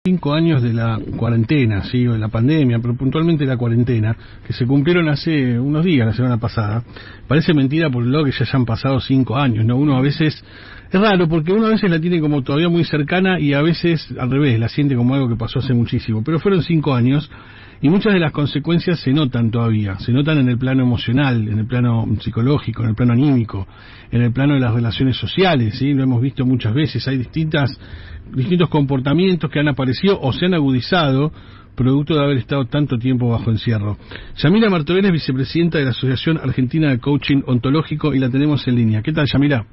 5 años de la cuarentena, sí, o de la pandemia, pero puntualmente de la cuarentena, que se cumplieron hace unos días, la semana pasada. Parece mentira por lo que ya hayan pasado 5 años, ¿no? Uno a veces, es raro, porque uno a veces la tiene como todavía muy cercana y a veces al revés, la siente como algo que pasó hace muchísimo. Pero fueron 5 años y muchas de las consecuencias se notan todavía, se notan en el plano emocional, en el plano psicológico, en el plano anímico, en el plano de las relaciones sociales, ¿sí? Lo hemos visto muchas veces, hay distintos comportamientos que han aparecido o se han agudizado producto de haber estado tanto tiempo bajo encierro. Yamila Martorell es vicepresidenta de la Asociación Argentina de Coaching Ontológico y la tenemos en línea. ¿Qué tal, Yamila?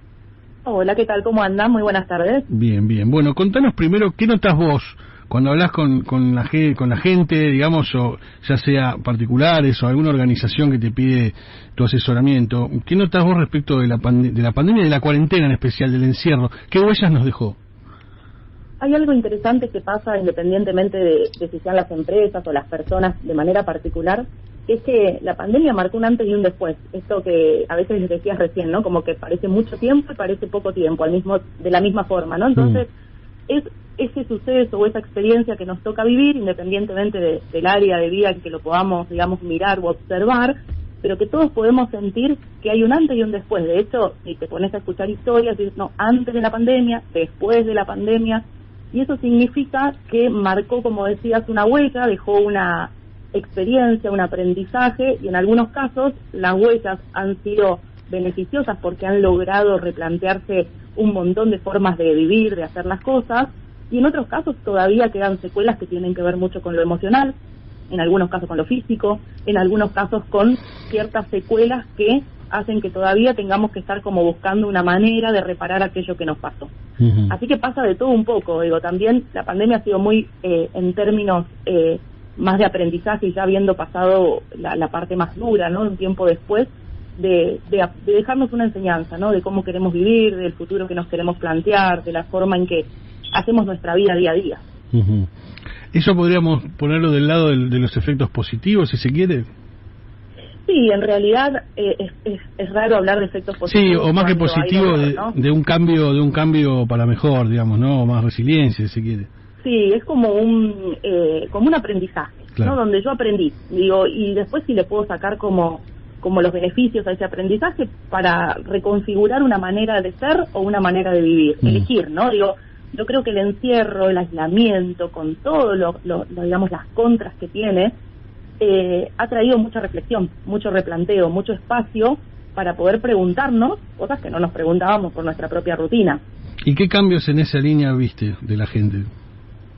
Hola, ¿qué tal? ¿Cómo andan? Muy buenas tardes. Bien, bien. Bueno, contanos primero, ¿qué notas vos cuando hablas con la gente, digamos, o ya sea particulares o alguna organización que te pide tu asesoramiento? ¿Qué notas vos respecto de la pandemia y de la cuarentena en especial, del encierro? ¿Qué huellas nos dejó? Hay algo interesante que pasa independientemente de si sean las empresas o las personas de manera particular, que es que la pandemia marcó un antes y un después. Esto que a veces les decías recién, ¿no? Como que parece mucho tiempo y parece poco tiempo, de la misma forma, ¿no? Entonces, es ese suceso o esa experiencia que nos toca vivir, independientemente del área de vida en que lo podamos, digamos, mirar o observar, pero que todos podemos sentir que hay un antes y un después. De hecho, si te pones a escuchar historias, dices, no, antes de la pandemia, después de la pandemia, y eso significa que marcó, como decías, una huella, dejó una experiencia, un aprendizaje, y en algunos casos las huellas han sido beneficiosas porque han logrado replantearse un montón de formas de vivir, de hacer las cosas, y en otros casos todavía quedan secuelas que tienen que ver mucho con lo emocional, en algunos casos con lo físico, en algunos casos con ciertas secuelas que hacen que todavía tengamos que estar como buscando una manera de reparar aquello que nos pasó. Uh-huh. Así que pasa de todo un poco, digo, también la pandemia ha sido muy, en términos más de aprendizaje, y ya habiendo pasado la parte más dura, ¿no? Un tiempo después, de dejarnos una enseñanza, ¿no? De cómo queremos vivir, del futuro que nos queremos plantear, de la forma en que hacemos nuestra vida día a día. Uh-huh. ¿Eso podríamos ponerlo del lado de los efectos positivos, si se quiere? Sí, en realidad es raro hablar de efectos positivos. Sí, o más que positivo, ¿no? de un cambio para mejor, digamos, ¿no? O más resiliencia, si se quiere. Sí, es como un aprendizaje, claro, ¿no? Donde yo aprendí, digo, y después sí le puedo sacar como los beneficios a ese aprendizaje para reconfigurar una manera de ser o una manera de vivir, elegir, ¿no? Digo, yo creo que el encierro, el aislamiento, con todo digamos, las contras que tiene, ha traído mucha reflexión, mucho replanteo, mucho espacio para poder preguntarnos cosas que no nos preguntábamos por nuestra propia rutina. ¿Y qué cambios en esa línea viste de la gente?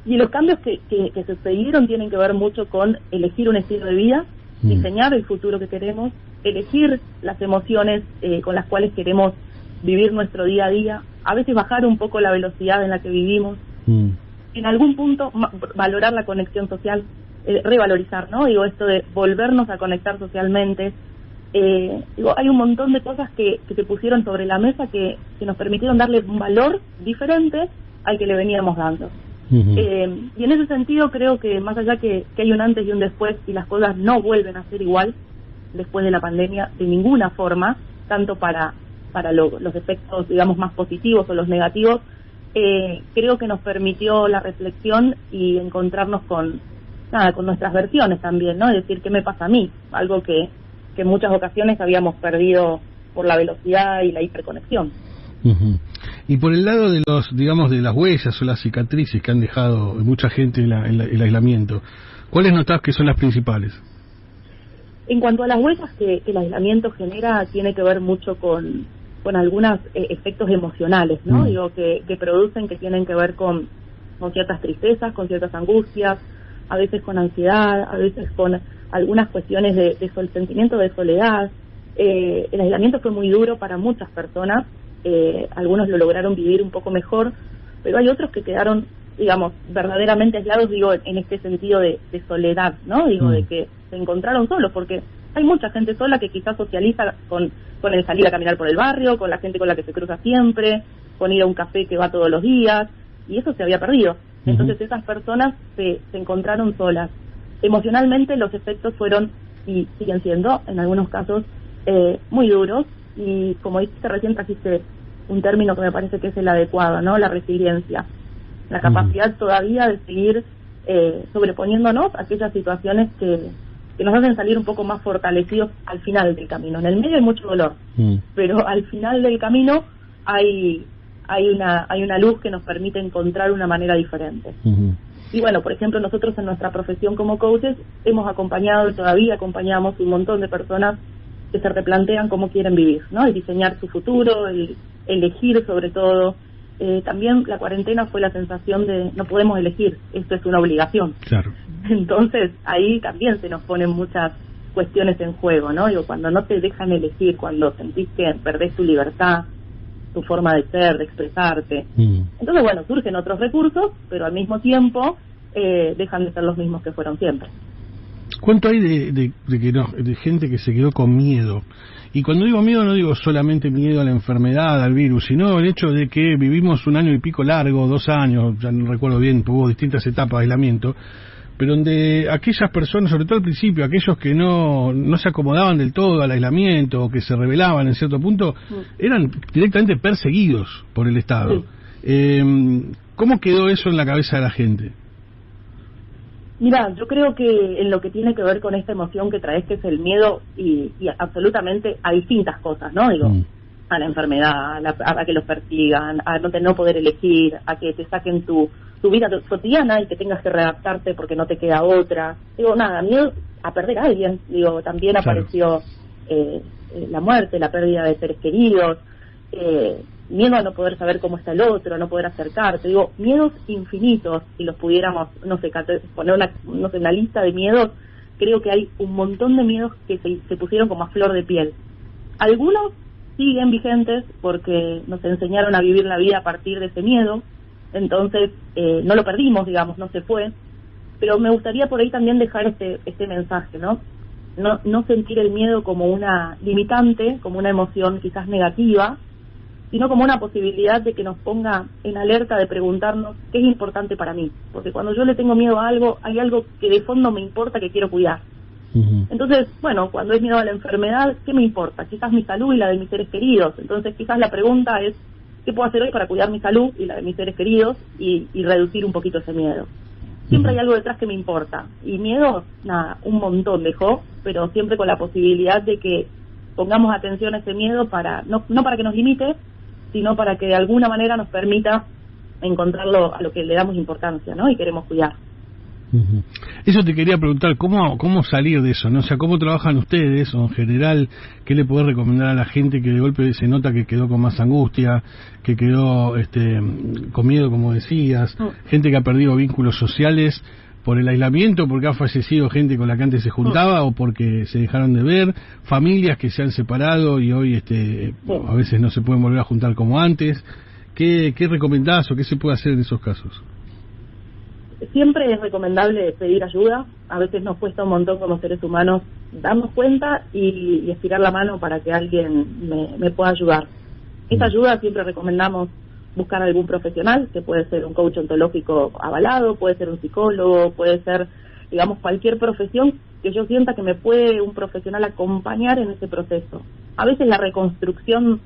Y los cambios que sucedieron tienen que ver mucho con elegir un estilo de vida, diseñar el futuro que queremos, elegir las emociones con las cuales queremos vivir nuestro día a día, a veces bajar un poco la velocidad en la que vivimos, en algún punto valorar la conexión social, revalorizar, ¿no? Digo, esto de volvernos a conectar socialmente. Digo, hay un montón de cosas que se pusieron sobre la mesa que nos permitieron darle un valor diferente al que le veníamos dando. Uh-huh. Y en ese sentido creo que más allá que hay un antes y un después, y las cosas no vuelven a ser igual después de la pandemia de ninguna forma, tanto para los efectos, digamos, más positivos o los negativos, creo que nos permitió la reflexión y encontrarnos con nuestras versiones también, ¿no? Es decir, ¿qué me pasa a mí? Algo que en muchas ocasiones habíamos perdido por la velocidad y la hiperconexión. Uh-huh. Y por el lado de de las huellas o las cicatrices que han dejado mucha gente el aislamiento, ¿cuáles notás que son las principales? En cuanto a las huellas que el aislamiento genera, tiene que ver mucho con algunos efectos emocionales, ¿no? Digo, que producen, que tienen que ver con ciertas tristezas, con ciertas angustias, a veces con ansiedad, a veces con algunas cuestiones de sentimiento de soledad. El aislamiento fue muy duro para muchas personas, algunos lo lograron vivir un poco mejor, pero hay otros que quedaron, digamos, verdaderamente aislados, digo, en este sentido de soledad, ¿no? Digo, de que se encontraron solos, porque hay mucha gente sola que quizás socializa con el salir a caminar por el barrio, con la gente con la que se cruza siempre, con ir a un café que va todos los días, y eso se había perdido. Entonces esas personas se encontraron solas. Emocionalmente los efectos fueron, y siguen siendo, en algunos casos, muy duros, y como dijiste recién, trajiste un término que me parece que es el adecuado, ¿no? La resiliencia. la capacidad todavía de seguir sobreponiéndonos a aquellas situaciones que nos hacen salir un poco más fortalecidos al final del camino. En el medio hay mucho dolor, pero al final del camino hay una luz que nos permite encontrar una manera diferente. Y bueno, por ejemplo, nosotros en nuestra profesión como coaches hemos acompañado y todavía acompañamos un montón de personas que se replantean cómo quieren vivir, ¿no? El diseñar su futuro, el elegir sobre todo. También la cuarentena fue la sensación de no podemos elegir, esto es una obligación. Claro. Entonces ahí también se nos ponen muchas cuestiones en juego, ¿no? Digo, cuando no te dejan elegir, cuando sentís que perdés tu libertad, tu forma de ser, de expresarte. Entonces, bueno, surgen otros recursos, pero al mismo tiempo dejan de ser los mismos que fueron siempre. ¿Cuánto hay de gente que se quedó con miedo? Y cuando digo miedo no digo solamente miedo a la enfermedad, al virus, sino el hecho de que vivimos 1 año y pico largo, 2 años, ya no recuerdo bien, hubo distintas etapas de aislamiento, pero donde aquellas personas, sobre todo al principio, aquellos que no se acomodaban del todo al aislamiento o que se rebelaban en cierto punto, eran directamente perseguidos por el Estado. ¿Cómo quedó eso en la cabeza de la gente? Mira, yo creo que en lo que tiene que ver con esta emoción que traes, que es el miedo, y absolutamente a distintas cosas, ¿no? Digo, a la enfermedad, a que los persigan, a no poder elegir, a que te saquen tu vida cotidiana y que tengas que readaptarte porque no te queda otra. Digo, nada, miedo a perder a alguien. Digo, también apareció la muerte, la pérdida de seres queridos, miedo a no poder saber cómo está el otro, a no poder acercarte. Digo, miedos infinitos, si los pudiéramos, poner una lista de miedos. Creo que hay un montón de miedos que se pusieron como a flor de piel. Algunos siguen vigentes porque nos enseñaron a vivir la vida a partir de ese miedo, entonces no lo perdimos, digamos, no se fue, pero me gustaría por ahí también dejar este mensaje, ¿no? No sentir el miedo como una limitante, como una emoción quizás negativa, sino como una posibilidad de que nos ponga en alerta de preguntarnos qué es importante para mí, porque cuando yo le tengo miedo a algo, hay algo que de fondo me importa, que quiero cuidar. Entonces, bueno, cuando es miedo a la enfermedad, ¿qué me importa? Quizás mi salud y la de mis seres queridos. Entonces, quizás la pregunta es, ¿qué puedo hacer hoy para cuidar mi salud y la de mis seres queridos y reducir un poquito ese miedo? Siempre hay algo detrás que me importa. Y miedo, nada, un montón dejó, pero siempre con la posibilidad de que pongamos atención a ese miedo para no para que nos limite, sino para que de alguna manera nos permita encontrarlo a lo que le damos importancia, ¿no? Y queremos cuidar. Eso te quería preguntar, ¿cómo salir de eso, ¿no? O sea, ¿cómo trabajan ustedes, o en general, qué le podés recomendar a la gente que de golpe se nota que quedó con más angustia, que quedó con miedo, como decías, gente que ha perdido vínculos sociales por el aislamiento, porque ha fallecido gente con la que antes se juntaba o porque se dejaron de ver, familias que se han separado y hoy a veces no se pueden volver a juntar como antes? ¿Qué recomendás o qué se puede hacer en esos casos? Siempre es recomendable pedir ayuda. A veces nos cuesta un montón como seres humanos darnos cuenta y estirar la mano para que alguien me pueda ayudar. Esa ayuda siempre recomendamos buscar algún profesional, que puede ser un coach ontológico avalado, puede ser un psicólogo, puede ser, digamos, cualquier profesión que yo sienta que me puede un profesional acompañar en ese proceso. A veces la reconstrucción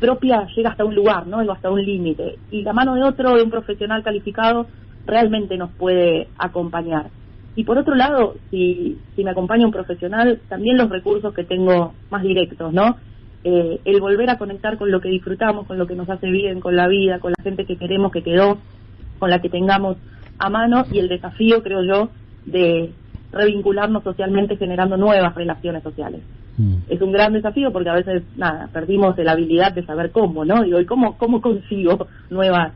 propia llega hasta un lugar, ¿no? Hasta un límite, y la mano de un profesional calificado realmente nos puede acompañar. Y por otro lado, si me acompaña un profesional, también los recursos que tengo más directos, ¿no? El volver a conectar con lo que disfrutamos, con lo que nos hace bien, con la vida, con la gente que queremos, que quedó, con la que tengamos a mano, y el desafío, creo yo, de revincularnos socialmente generando nuevas relaciones sociales. Es un gran desafío porque a veces, perdimos la habilidad de saber cómo, ¿no? Digo, ¿y cómo consigo nuevas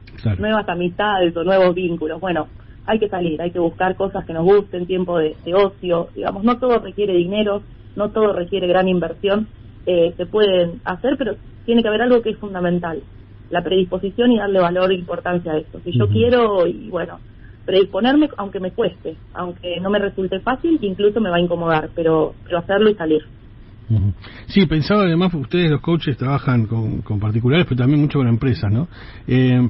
amistades o nuevos vínculos? Bueno, hay que salir, hay que buscar cosas que nos gusten, tiempo de ocio, digamos, no todo requiere dinero, no todo requiere gran inversión, se pueden hacer, pero tiene que haber algo que es fundamental, la predisposición y darle valor e importancia a esto. Si yo quiero, y bueno, predisponerme, aunque me cueste, aunque no me resulte fácil, incluso me va a incomodar, pero hacerlo y salir. Sí, pensaba además, ustedes los coaches trabajan con particulares, pero también mucho con empresas, ¿no?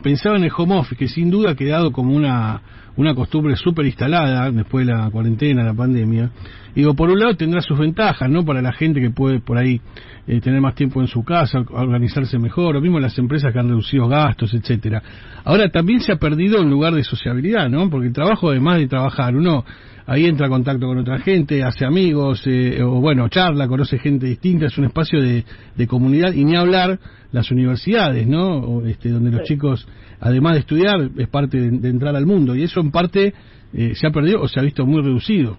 Pensaba en el home office, que sin duda ha quedado como una costumbre súper instalada después de la cuarentena, la pandemia. Digo, por un lado tendrá sus ventajas, ¿no? Para la gente que puede por ahí tener más tiempo en su casa, organizarse mejor, o mismo las empresas que han reducido gastos, etcétera. Ahora también se ha perdido un lugar de sociabilidad, ¿no? Porque el trabajo, además de trabajar, uno ahí entra en contacto con otra gente, hace amigos, o bueno, charla, conoce gente distinta, es un espacio de comunidad, y ni hablar las universidades, ¿no? Donde los chicos, además de estudiar, es parte de entrar al mundo, y eso en parte se ha perdido o se ha visto muy reducido.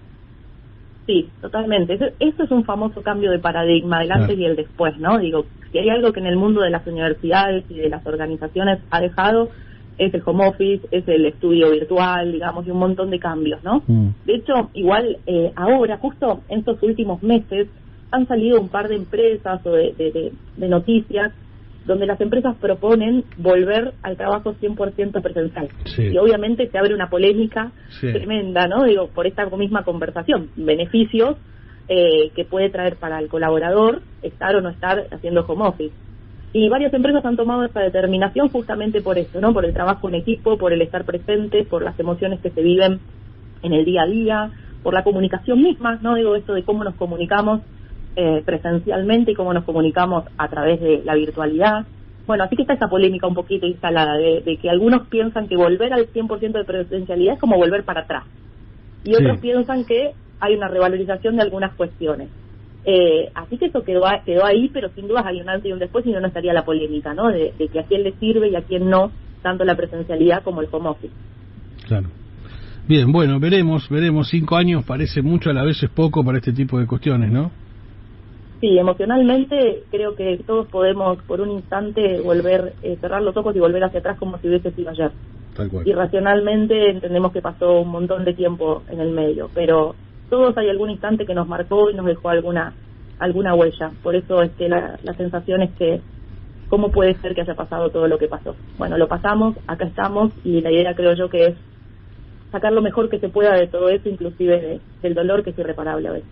Sí, totalmente. Eso es un famoso cambio de paradigma, del antes y el después, ¿no? Digo, si hay algo que en el mundo de las universidades y de las organizaciones ha dejado, es el home office, es el estudio virtual, digamos, y un montón de cambios, ¿no? De hecho, igual ahora, justo en estos últimos meses, han salido un par de empresas o de noticias donde las empresas proponen volver al trabajo 100% presencial. Sí. Y obviamente se abre una polémica tremenda, ¿no? Digo, por esta misma conversación, beneficios que puede traer para el colaborador estar o no estar haciendo home office. Y varias empresas han tomado esta determinación justamente por esto, ¿no? Por el trabajo en equipo, por el estar presente, por las emociones que se viven en el día a día, por la comunicación misma, ¿no? Digo, esto de cómo nos comunicamos presencialmente y cómo nos comunicamos a través de la virtualidad. Bueno, así que está esa polémica un poquito instalada de que algunos piensan que volver al 100% de presencialidad es como volver para atrás. Y otros piensan que hay una revalorización de algunas cuestiones. Así que eso quedó ahí, pero sin duda hay un antes y un después, y no estaría la polémica, ¿no? De que a quién le sirve y a quién no, tanto la presencialidad como el home office. Claro. Bien, bueno, veremos. 5 años parece mucho, a la vez es poco para este tipo de cuestiones, ¿no? Sí, emocionalmente creo que todos podemos por un instante volver, cerrar los ojos y volver hacia atrás como si hubiese sido ayer. Tal cual. Y racionalmente entendemos que pasó un montón de tiempo en el medio, pero todos hay algún instante que nos marcó y nos dejó alguna huella. Por eso es que la sensación es que ¿cómo puede ser que haya pasado todo lo que pasó? Bueno, lo pasamos, acá estamos, y la idea creo yo que es sacar lo mejor que se pueda de todo eso, inclusive del dolor que es irreparable a veces.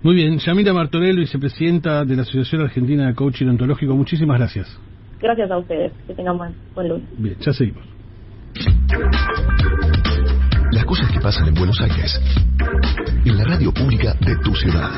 Muy bien, Yamila Martorell, vicepresidenta de la Asociación Argentina de Coaching Ontológico, muchísimas gracias. Gracias a ustedes, que tengan buen lunes. Bien, ya seguimos. Las cosas que pasan en Buenos Aires, en la radio pública de tu ciudad.